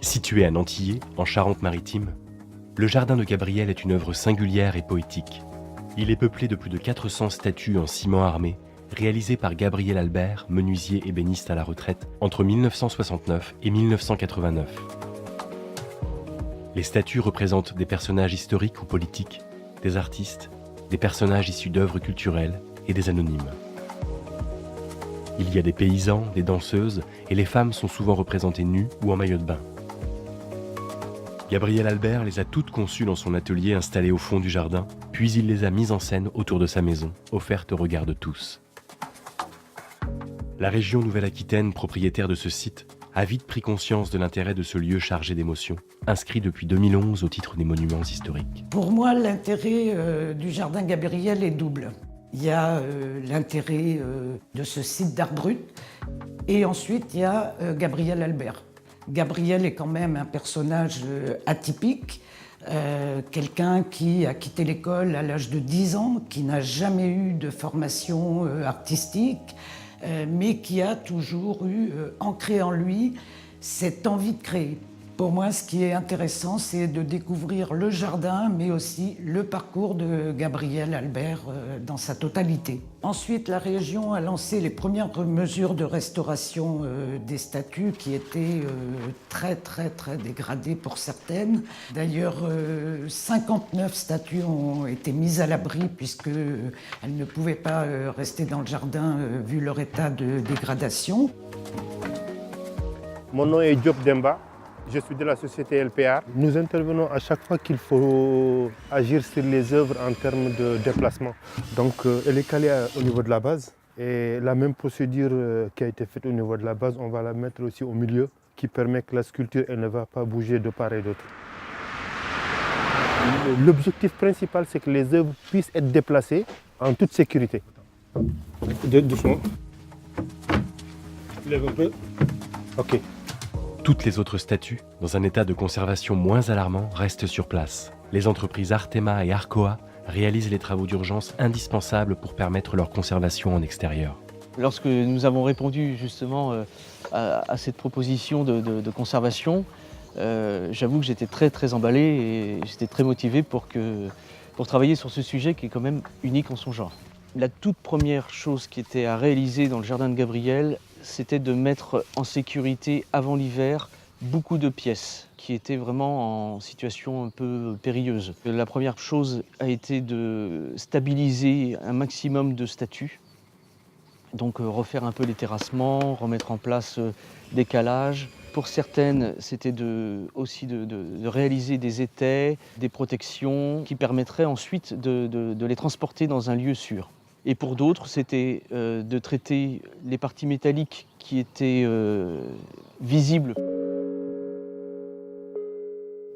Situé à Nantillé, en Charente-Maritime, le jardin de Gabriel est une œuvre singulière et poétique. Il est peuplé de plus de 400 statues en ciment armé, réalisées par Gabriel Albert, menuisier ébéniste à la retraite, entre 1969 et 1989. Les statues représentent des personnages historiques ou politiques, des artistes, des personnages issus d'œuvres culturelles et des anonymes. Il y a des paysans, des danseuses, et les femmes sont souvent représentées nues ou en maillot de bain. Gabriel Albert les a toutes conçues dans son atelier installé au fond du jardin, puis il les a mises en scène autour de sa maison, offerte au regard de tous. La région Nouvelle-Aquitaine, propriétaire de ce site, a vite pris conscience de l'intérêt de ce lieu chargé d'émotions, inscrit depuis 2011 au titre des monuments historiques. Pour moi, l'intérêt du jardin Gabriel est double. Il y a l'intérêt de ce site d'art brut, et ensuite il y a Gabriel Albert. Gabriel est quand même un personnage atypique, quelqu'un qui a quitté l'école à l'âge de 10 ans, qui n'a jamais eu de formation artistique, mais qui a toujours eu ancré en lui cette envie de créer. Pour moi, ce qui est intéressant, c'est de découvrir le jardin, mais aussi le parcours de Gabriel Albert dans sa totalité. Ensuite, la région a lancé les premières mesures de restauration des statues qui étaient très dégradées pour certaines. D'ailleurs, 59 statues ont été mises à l'abri puisqu'elles ne pouvaient pas rester dans le jardin vu leur état de dégradation. Mon nom est Diop Demba. Je suis de la société LPR. Nous intervenons à chaque fois qu'il faut agir sur les œuvres en termes de déplacement. Donc elle est calée au niveau de la base. Et la même procédure qui a été faite au niveau de la base, on va la mettre aussi au milieu, qui permet que la sculpture elle ne va pas bouger de part et d'autre. L'objectif principal, c'est que les œuvres puissent être déplacées en toute sécurité. Doucement. Lève un peu. OK. Toutes les autres statues, dans un état de conservation moins alarmant, restent sur place. Les entreprises Artema et Arcoa réalisent les travaux d'urgence indispensables pour permettre leur conservation en extérieur. Lorsque nous avons répondu justement à cette proposition de conservation, j'avoue que j'étais très emballé et j'étais très motivé pour travailler sur ce sujet qui est quand même unique en son genre. La toute première chose qui était à réaliser dans le jardin de Gabriel, c'était de mettre en sécurité avant l'hiver beaucoup de pièces qui étaient vraiment en situation un peu périlleuse. La première chose a été de stabiliser un maximum de statues, donc refaire un peu les terrassements, remettre en place des calages. Pour certaines, c'était aussi de réaliser des étais, des protections qui permettraient ensuite de les transporter dans un lieu sûr. Et pour d'autres, c'était de traiter les parties métalliques qui étaient visibles.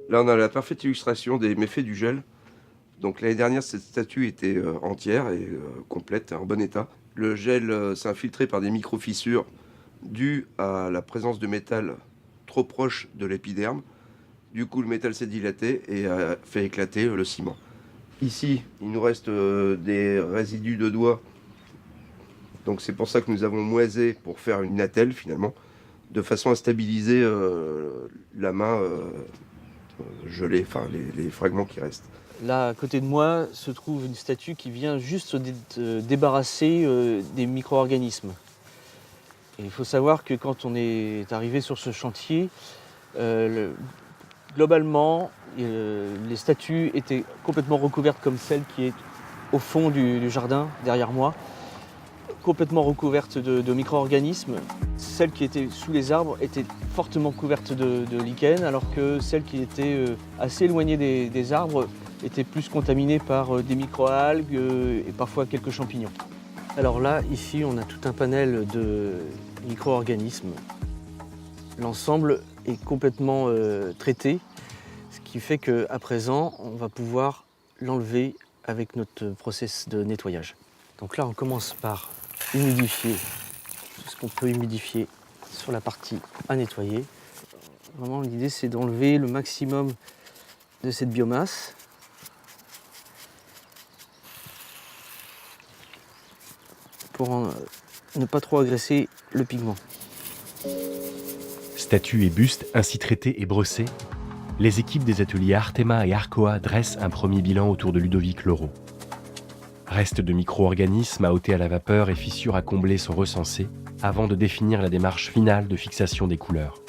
Là, on a la parfaite illustration des méfaits du gel. Donc l'année dernière, cette statue était entière et complète, en bon état. Le gel s'est infiltré par des micro-fissures dues à la présence de métal trop proche de l'épiderme. Du coup, le métal s'est dilaté et a fait éclater le ciment. Ici, il nous reste des résidus de doigts. Donc c'est pour ça que nous avons moisé pour faire une attelle finalement, de façon à stabiliser la main gelée, enfin les fragments qui restent. Là, à côté de moi, se trouve une statue qui vient juste se débarrasser des micro-organismes. Et il faut savoir que quand on est arrivé sur ce chantier, globalement, les statues étaient complètement recouvertes comme celle qui est au fond du jardin, derrière moi, complètement recouvertes de micro-organismes. Celles qui étaient sous les arbres étaient fortement couvertes de lichen, alors que celles qui étaient assez éloignées des arbres étaient plus contaminées par des micro-algues et parfois quelques champignons. Alors là, ici, on a tout un panel de micro-organismes. L'ensemble est complètement traité, ce qui fait qu'à présent, on va pouvoir l'enlever avec notre process de nettoyage. Donc là, on commence par humidifier tout ce qu'on peut humidifier sur la partie à nettoyer. Vraiment, l'idée, c'est d'enlever le maximum de cette biomasse. Pour ne pas trop agresser le pigment. Statues et bustes ainsi traités et brossés, les équipes des ateliers Artema et Arcoa dressent un premier bilan autour de Ludovic Leroux. Restes de micro-organismes à ôter à la vapeur et fissures à combler sont recensés avant de définir la démarche finale de fixation des couleurs.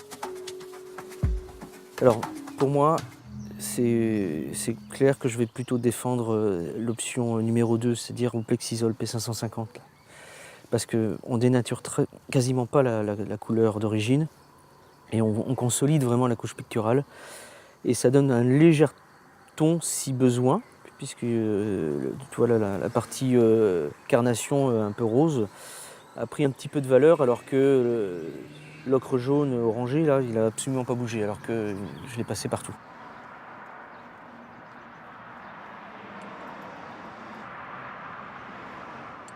Alors, pour moi, c'est clair que je vais plutôt défendre l'option numéro 2, c'est-à-dire au Plexisol P550. Là. Parce qu'on dénature quasiment pas la couleur d'origine et on consolide vraiment la couche picturale. Et ça donne un léger ton si besoin, puisque tu vois là, la partie carnation un peu rose a pris un petit peu de valeur alors que l'ocre jaune orangé, là, il n'a absolument pas bougé, alors que je l'ai passé partout.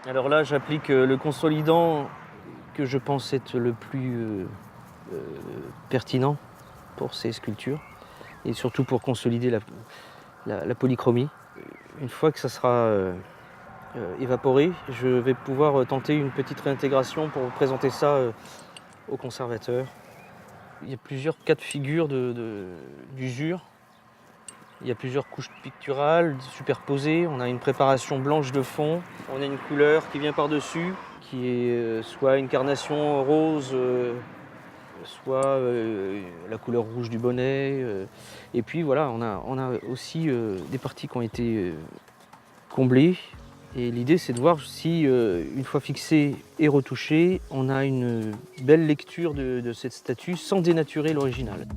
Alors là, j'applique le consolidant que je pense être le plus pertinent pour ces sculptures, et surtout pour consolider la polychromie. Une fois que ça sera évaporé, je vais pouvoir tenter une petite réintégration pour présenter ça au conservateur. Il y a plusieurs cas de figure d'usure. Il y a plusieurs couches picturales superposées. On a une préparation blanche de fond. On a une couleur qui vient par-dessus, qui est soit une carnation rose, soit la couleur rouge du bonnet. Et puis voilà, on a aussi des parties qui ont été comblées. Et l'idée, c'est de voir si, une fois fixé et retouché, on a une belle lecture de cette statue sans dénaturer l'original.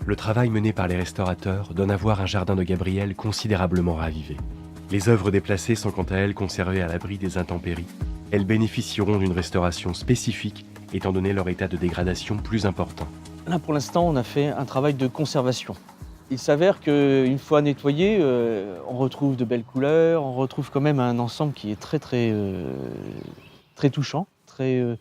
Le travail mené par les restaurateurs donne à voir un jardin de Gabriel considérablement ravivé. Les œuvres déplacées sont quant à elles conservées à l'abri des intempéries. Elles bénéficieront d'une restauration spécifique étant donné leur état de dégradation plus important. Là, pour l'instant, on a fait un travail de conservation. Il s'avère qu'une fois nettoyé, on retrouve de belles couleurs, on retrouve quand même un ensemble qui est très touchant, très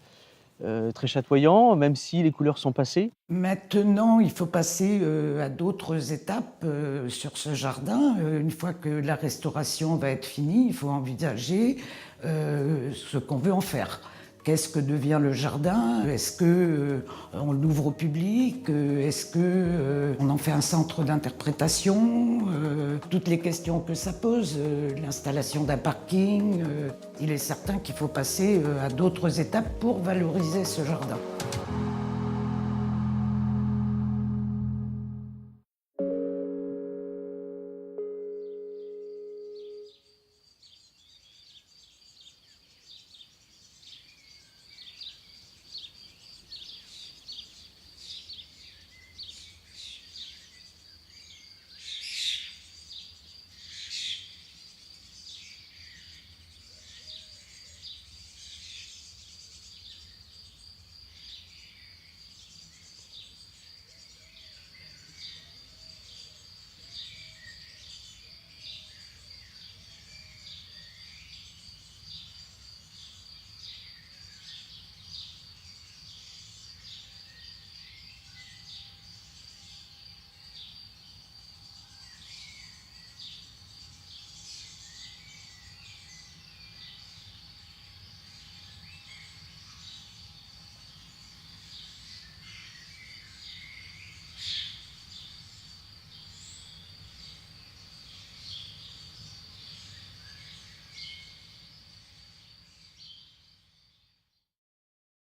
chatoyant, même si les couleurs sont passées. Maintenant, il faut passer à d'autres étapes sur ce jardin. Une fois que la restauration va être finie, il faut envisager ce qu'on veut en faire. Qu'est-ce que devient le jardin? Est-ce qu'on l'ouvre au public? Est-ce qu'on en fait un centre d'interprétation? Toutes les questions que ça pose, l'installation d'un parking. Il est certain qu'il faut passer à d'autres étapes pour valoriser ce jardin.